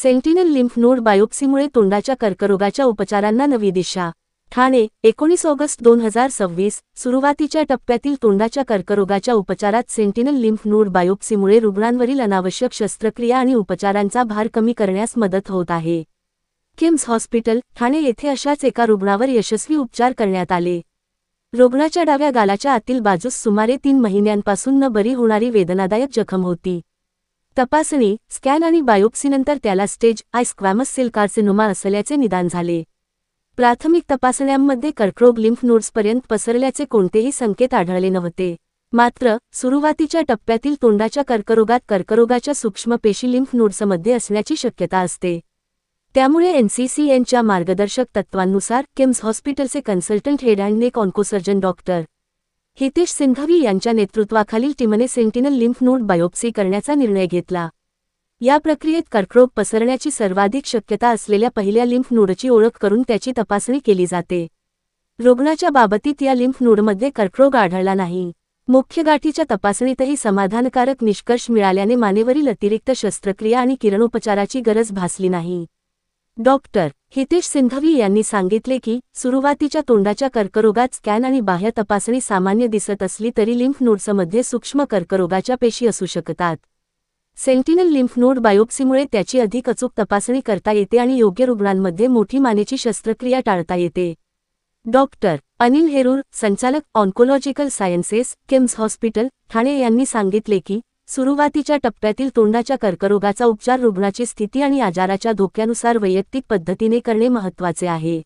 Sentinel lymph node बायोप्सीमुळे तोंडाच्या कर्करोगाच्या उपचारांना नवी दिशा. ठाणे, 19 ऑगस्ट 2026. सुरुवातीच्या टप्प्यातील तोंडाच्या कर्करोगाच्या उपचारात सेंटिनल लिम्फ नोड बायोप्सीमुळे रुग्णांवरील अनावश्यक शस्त्रक्रिया आणि उपचारांचा भार कमी करण्यास मदत होत आहे. किम्स हॉस्पिटल, ठाणे येथे अशाच एका रुग्णावर यशस्वी उपचार करण्यात आले. रुग्णाच्या डाव्या गालाच्या आतील बाजूस सुमारे 3 महिन्यांपासून न बरी होणारी वेदनादायक जखम होती. तपासणी, स्कॅन आणि बायोप्सीनंतर त्याला stage I squamous cell carcinoma असल्याचे निदान झाले. प्राथमिक तपासण्यांमध्ये कर्करोग लिम्फ नोड्सपर्यंत पसरल्याचे कोणतेही संकेत आढळले नव्हते. मात्र, सुरुवातीच्या टप्प्यातील तोंडाच्या कर्करोगात कर्करोगाच्या सूक्ष्म पेशी लिम्फ नोड्समध्ये असण्याची शक्यता असते. त्यामुळे NCCNच्या मार्गदर्शक तत्वांनुसार किम्स हॉस्पिटलचे consultant head and neck oncosurgeon doctor Hitesh Singhvi यांच्या नेतृत्वाखालील टीमने सेंटिनल लिम्फ नोड बायोप्सी करण्याचा निर्णय घेतला. या प्रक्रियेत कर्करोग पसरण्याची सर्वाधिक शक्यता असलेल्या पहिल्या लिम्फ नोडची ओळख करून त्याची तपासणी केली जाते. रुग्णाच्या बाबतीत या लिम्फ नोडमध्ये कर्करोग आढळला नाही. मुख्य गाठीच्या तपासणीतही समाधानकारक निष्कर्ष मिळाल्याने मानेवरील अतिरिक्त शस्त्रक्रिया आणि किरणोपचाराची गरज भासली नाही. डॉक्टर हितेश सिंघवी यांनी सांगितले की, सुरुवातीच्या तोंडाच्या कर्करोगात स्कॅन आणि बाह्य तपासणी सामान्य दिसत असली तरी लिम्फ नोड्समध्ये सूक्ष्म कर्करोगाच्या पेशी असू शकतात. सेंटिनल लिम्फ नोड बायोप्सीमुळे त्याची अधिक अचूक तपासणी करता येते आणि योग्य रुग्णांमध्ये मोठी मानेची शस्त्रक्रिया टाळता येते. डॉक्टर अनिल हेरूर, संचालक oncological sciences, KIMS hospital, Thane यांनी सांगितले की, सुरुवातीच्या टप्प्यातील तोंडाच्या कर्करोगाचा उपचार रुग्णाची स्थिती आणि आजाराच्या धोक्यानुसार वैयक्तिक पद्धतीने करणे महत्त्वाचे आहे.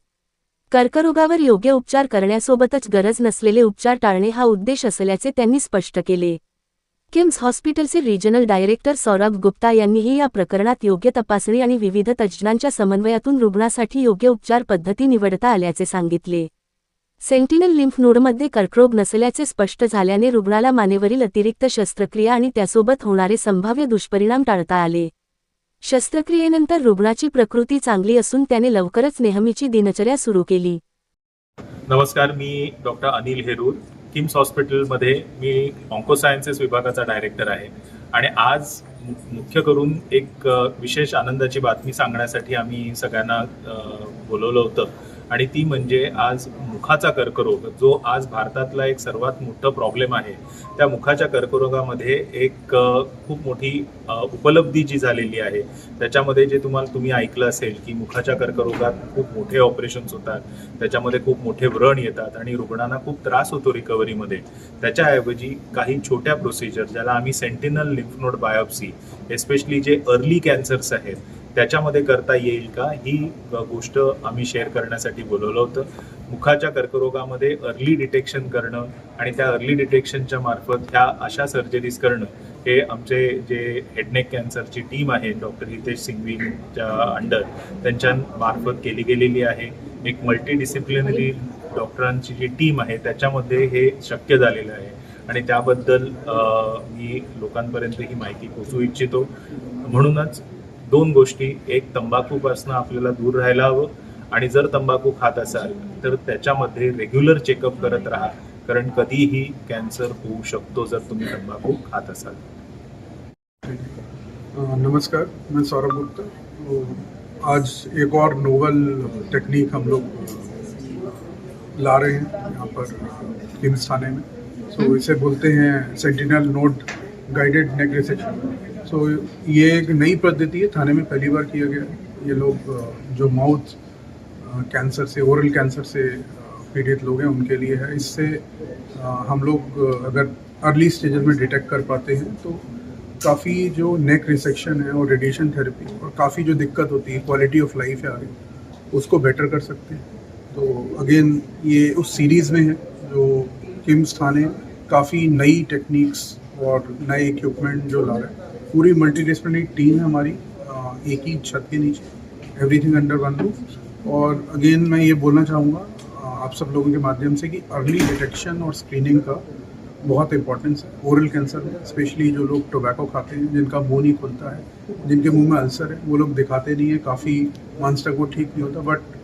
कर्करोगावर योग्य उपचार करण्यासोबतच गरज नसलेले उपचार टाळणे हा उद्देश असल्याचे त्यांनी स्पष्ट केले. किम्स हॉस्पिटलचे रिजनल डायरेक्टर सौरभ गुप्ता यांनीही या प्रकरणात योग्य तपासणी आणि विविध तज्ज्ञांच्या समन्वयातून रुग्णासाठी योग्य उपचार पद्धती निवडता आल्याचे सांगितले. सेंटिनल लिम्फ नोडमध्ये कर्करोग नसल्याचे स्पष्ट झाल्याने रुग्णाला मानेवरील अतिरिक्त शस्त्रक्रिया आणि त्यासोबत होणारे संभाव्य दुष्परिणाम टाळता आले. शस्त्रक्रियेनंतर रुग्णाची प्रकृती चांगली असून त्याने लवकरच नेहमीची दिनचर्या सुरू केली. नमस्कार, मी डॉक्टर अनिल हेरूर. किम्स हॉस्पिटलमध्ये मी ऑन्कोसायन्सेस विभागाचा डायरेक्टर आहे आणि आज मुख्य करून एक विशेष आनंदाची बातमी सांगण्यासाठी आम्ही सगळ्यांना बोलवलं होतं आणि ती म्हणजे आज मुखाचा कर्करोग, जो आज भारतातला एक सर्वात मोठा प्रॉब्लेम आहे, त्या मुखाच्या कर्करोगामध्ये एक खूप मोठी उपलब्धी जी झालेली आहे. त्याच्यामध्ये जे तुम्ही ऐकलं असेल की मुखाच्या कर्करोगात खूप मोठे ऑपरेशन्स होतात, त्याच्यामध्ये खूप मोठे व्रण येतात आणि रुग्णांना खूप त्रास होतो रिकव्हरीमध्ये. त्याच्याऐवजी काही छोट्या प्रोसिजर, ज्याला आम्ही sentinel lymph node biopsy, especially जे अर्ली कॅन्सर्स आहेत त्याच्यामध्ये करता येईल का, ही गोष्ट आम्ही शेअर करण्यासाठी बोलवलं होतं. मुखाच्या कर्करोगामध्ये अर्ली डिटेक्शन करणं आणि त्या अर्ली डिटेक्शनच्या मार्फत ह्या अशा सर्जरीज करणं, हे आमचे जे हेडनेक कॅन्सरची टीम आहे डॉक्टर हितेश सिंघवीच्या अंडर, त्यांच्या मार्फत केली गेलेली आहे. एक मल्टीडिसिप्लिनरी डॉक्टरांची जी टीम आहे त्याच्यामध्ये हे शक्य झालेलं आहे आणि त्याबद्दल मी लोकांपर्यंत ही माहिती पोहोचवू इच्छितो. म्हणूनच 2 गोष्टी, एक तंबाखूपासून आपल्याला दूर राहायला हवं आणि जर तंबाखू खात असाल तर त्याच्यामध्ये रेग्युलर चेकअप करत राहा, कारण कधीही कॅन्सर होऊ शकतो जर तुम्ही तंबाखू खात असाल. नमस्कार, मैं सौरभ गुप्ता. आज एक और नोवल टेक्निक हम लोग ला रहे हैं यहाँ पर किम्स थाने में. सो इसे बोलते हैं sentinel node guided neck resection. So ये एक नई पद्धति है, थाने में पहली बार किया गया है. ये लोग जो माउथ कैंसर से, ओरल कैंसर से पीड़ित लोग हैं उनके लिए है. इससे हम लोग अगर अर्ली स्टेजेस में डिटेक्ट कर पाते हैं तो काफ़ी जो नेक रिसेक्शन है और रेडिएशन थेरेपी और काफ़ी जो दिक्कत होती है, क्वालिटी ऑफ लाइफ है आगे, उसको बेटर कर सकते हैं. तो अगेन ये उस सीरीज़ में है जो किम्स थाने काफ़ी नई टेक्निक्स और नए इक्विपमेंट जो ला रहे हैं. पूरी मल्टीडिसिप्लिनरी टीम है हमारी, एक ही छत के नीचे, एवरीथिंग अंडर वन रूफ. और अगेन मैं ये बोलना चाहूँगा आप सब लोगों के माध्यम से कि अर्ली डिटेक्शन और स्क्रीनिंग का बहुत इंपॉर्टेंस है ओरल कैंसर में. स्पेशली जो लोग टोबैको खाते हैं, जिनका मुंह नहीं खुलता है, जिनके मुंह में अल्सर है, वो लोग दिखाते नहीं है, काफ़ी मंथ्स तक वो ठीक नहीं होता. बट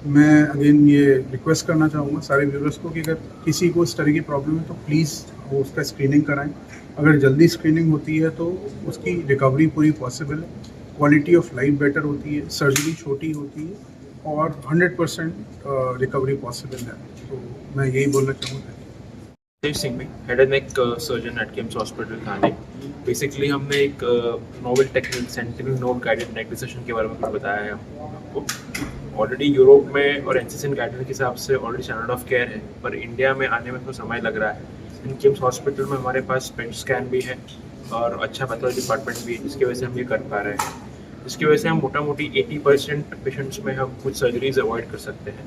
मैं अगेन ये रिक्वेस्ट करना चाहूँगा सारे व्यूअर्स को कि अगर किसी को इस तरह की प्रॉब्लम है तो प्लीज़ वो उसका स्क्रीनिंग कराएं. अगर जल्दी स्क्रीनिंग होती है तो उसकी रिकवरी पूरी पॉसिबल है. क्वालिटी ऑफ लाइफ बेटर होती है, सर्जरी छोटी होती है और 100% रिकवरी पॉसिबल है। तो मैं यही बोलना चाहूँगा। तेज सिंह में head and neck surgeon at KIMS hospital Thane. Basically हमने एक novel technique sentinel node guided neck dissection के बारे में कुछ बताया है आपको। ऑलरेडी यूरोप में और एनसीसीएन गाइडलाइन के हिसाब से ऑलरेडी स्टैंडर्ड ऑफ केयर है, पर इंडिया में आने में थोड़ा समय लग रहा है। इन किम्स हॉस्पिटल में हमारे पास पेट स्कैन भी है और अच्छा पैथोलॉजी डिपार्टमेंट भी है, जिसकी वजह से हम ये कर पा रहे हैं। जिसकी वजह से हम मोटा मोटी 80% पेशेंट्स में हम कुछ सर्जरीज अवॉइड कर सकते हैं।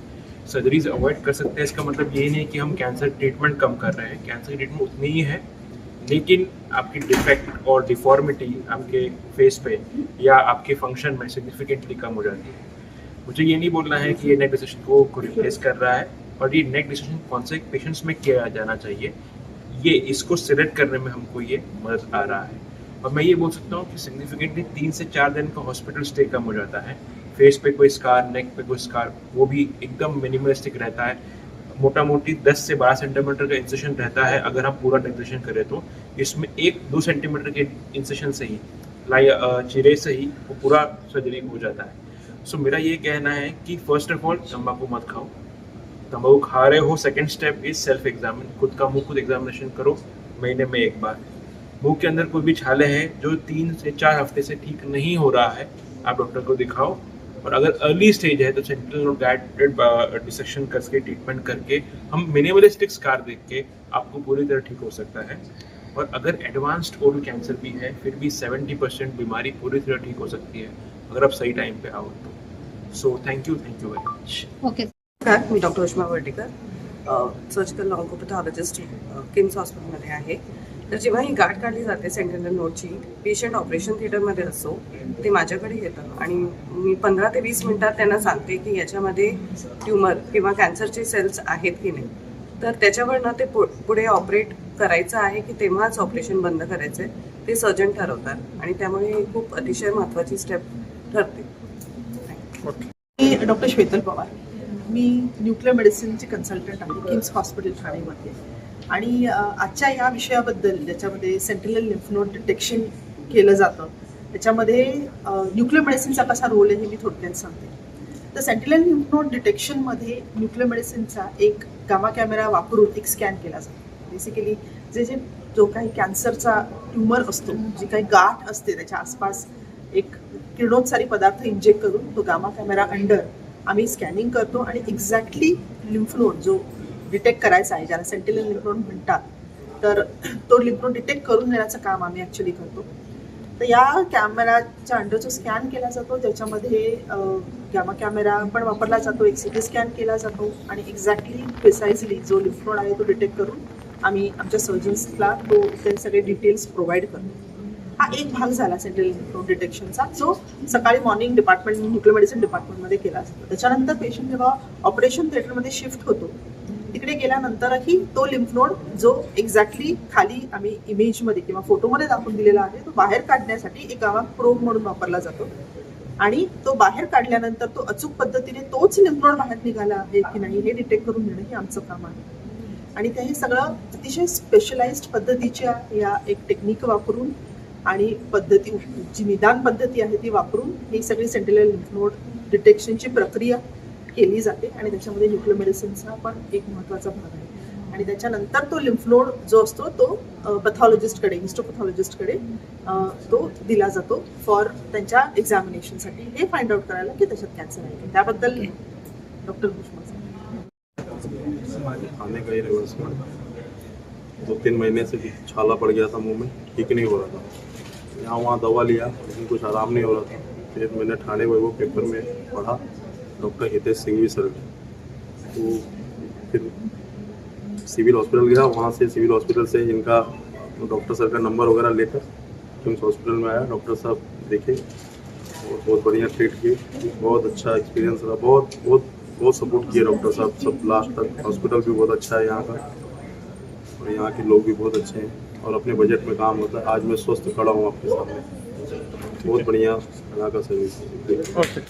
सर्जरीज अवॉइड कर सकते हैं इसका मतलब ये नहीं कि हम कैंसर ट्रीटमेंट कम कर रहे हैं, कैंसर ट्रीटमेंट उतनी ही है, लेकिन आपकी डिफेक्ट और डिफॉर्मिटी आपके फेस पे या आपके फंक्शन में सिग्निफिकेंटली कम हो जाती है। मुझे ये नहीं बोलना है कि ये नेक डिसेक्शन को रिप्लेस कर रहा है, और ये नेक डिसेक्शन कौन से पेशेंट्स में किया जाना चाहिए, ये इसको सिलेक्ट करने में हमको ये मदद आ रहा है। और मैं ये बोल सकता हूँ कि सिग्निफिकेंटली 3 से 4 दिन का हॉस्पिटल स्टे कम हो जाता है। फेस पे कोई स्कार, नेक पे कोई स्कार, वो भी एकदम मिनिमलिस्टिक रहता है। मोटा मोटी 10 से 12 सेंटीमीटर का इंसेशन रहता है अगर हम पूरा डेकोरेशन करें तो। इसमें 1-2 सेंटीमीटर के इंसेशन से ही चिरे से ही वो पूरा सर्जरी हो जाता है। सो मेरा ये कहना है कि फर्स्ट ऑफ ऑल तंबाकू मत खाओ। तंबाकू खा रहे हो, second step is self examine, खुद का मुंह खुद एग्जामिनेशन करो महीने में एक बार। मुंह के अंदर कोई भी छाले हैं जो 3 से 4 हफ्ते से ठीक नहीं हो रहा है, आप डॉक्टर को दिखाओ। और अगर अर्ली स्टेज है तो सेंटिनल नोड गाइडेड डिसेक्शन करके ट्रीटमेंट करके हम मिनिमलिस्टिक स्कार देख के आपको पूरी तरह ठीक हो सकता है। और अगर एडवांस्ड ओरल कैंसर भी है, फिर भी 70% बीमारी पूरी तरह ठीक हो सकती है अगर आप सही टाइम पे आओ तो। So thank you very much. Okay. नमस्कार, मी डॉक्टर उष्मा वर्डेकर, सर्जिकल ऑन्कोपॅथॉलॉजिस्ट किम्स हॉस्पिटलमध्ये आहे। तर जेव्हा ही गाठ काढली जाते सेंटिनल नोडची, पेशंट ऑपरेशन थिएटरमध्ये असतो, ते माझ्याकडे येतं आणि मी 15 ते 20 मिनिटात त्यांना सांगते की याच्यामध्ये ट्यूमर किंवा कॅन्सरचे सेल्स आहेत की नाही। तर त्याच्यावरनं ते पुढे ऑपरेट करायचं आहे की तेव्हाच ऑपरेशन बंद करायचं आहे ते सर्जन ठरवतात आणि त्यामुळे ही खूप अतिशय महत्त्वाची स्टेप ठरते। मी डॉक्टर श्वेतल पवार, मी न्यूक्लिअर मेडिसिनची कन्सल्टंट आहे किम्स हॉस्पिटल ठाणेमध्ये। आणि आजच्या या विषयाबद्दल ज्याच्यामध्ये सेंट्रल लिम्फ नोड डिटेक्शन केलं जातं, त्याच्यामध्ये न्यूक्लिअर मेडिसिनचा कसा रोल आहे हे मी थोडक्यात सांगते। तर सेंट्रल लिम्फ नोड डिटेक्शनमध्ये न्यूक्लिअर मेडिसिनचा एक गामा कॅमेरा वापरून एक स्कॅन केला जातो। बेसिकली जो काही कॅन्सरचा ट्यूमर असतो, जी काही गाठ असते त्याच्या आसपास एक किरणोत्सारी पदार्थ इंजेक्ट करून तो गामा कॅमेरा अंडर आम्ही स्कॅनिंग करतो आणि एक्झॅक्टली लिम्फ नोड जो डिटेक्ट करायचा आहे, ज्याला सेंटिनल लिम्फ नोड म्हणतात, तर तो लिम्फ नोड डिटेक्ट करून देण्याचं काम आम्ही ॲक्च्युली करतो। तर या कॅमेराच्या अंडर जो स्कॅन केला जातो त्याच्यामध्ये गॅमा कॅमेरा पण वापरला जातो, एक सिटी स्कॅन केला जातो आणि एक्झॅक्टली प्रिसाइजली जो लिम्फ नोड आहे तो डिटेक्ट करून आम्ही आमच्या सर्जन्सला तो ते सगळे डिटेल्स प्रोव्हाइड करतो। हा एक भाग झाला सेंट्रल लिम्फ नोड डिटेक्शनचा, जो सकाळी मॉर्निंग डिपार्टमेंट न्यूक्लिअर मेडिसिन डिपार्टमेंटमध्ये केला जातो। त्याच्यानंतर पेशंट जेव्हा ऑपरेशन थिएटरमध्ये शिफ्ट होतो, तिकडे गेल्यानंतरही तो लिम्फ नोड जो एक्झॅक्टली खाली आम्ही इमेजमध्ये किंवा फोटोमध्ये दाखवून दिलेला आहे, तो बाहेर काढण्यासाठी एक गावा प्रोब म्हणून वापरला जातो आणि तो बाहेर काढल्यानंतर तो अचूक पद्धतीने तोच लिम्फ नोड बाहेर निघाला आहे की नाही हे डिटेक्ट करून देणं हे आमचं काम आहे। आणि ते हे सगळं अतिशय स्पेशलाइज्ड पद्धतीच्या या एक टेक्निक वापरून आणि पद्धती जी निदान पद्धती आहे ती वापरून ही सगळी सेंट्रल लिम्फ नोड डिटेक्शनची प्रक्रिया केली जाते आणि त्याच्यामध्ये न्यूक्लिअर मेडिसिनचा पण एक महत्त्वाचा भाग आहे। आणि त्याच्यानंतर तो लिम्फ नोड जो असतो तो पॅथॉलॉजिस्टकडे, हिस्टोपॅथॉलॉजिस्टकडे तो दिला जातो फॉर त्यांच्या एक्झामिनेशनसाठी, हे फाइंड आउट करायला की त्याच्यात कॅन्सर आहे। त्याबद्दल डॉक्टर उष्मा खाने का ही रिवर्स में 2-3 महीने से छाला पड़ गया था मुंह में, ठीक नहीं हो रहा था। यहाँ वहाँ दवा लिया लेकिन कुछ आराम नहीं हो रहा था। फिर मैंने ठाणे वो पेपर में पढ़ा, डॉक्टर हितेश सिंघवी सर, तो फिर सिविल हॉस्पिटल गया। वहाँ से सिविल हॉस्पिटल से इनका डॉक्टर सर का नंबर वगैरह लेकर किम्स हॉस्पिटल में आया। डॉक्टर साहब देखे और बहुत बढ़िया ट्रीट किए, बहुत अच्छा एक्सपीरियंस रहा, बहुत सपोर्ट किए डॉक्टर साहब सब लास्ट तक। हॉस्पिटल भी बहुत अच्छा है यहाँ का और यहाँ के लोग भी बहुत अच्छे हैं और अपने बजट में काम होता है। आज मैं स्वस्थ खड़ा हूँ आपके सामने, बहुत बढ़िया यहाँ का सर्विस।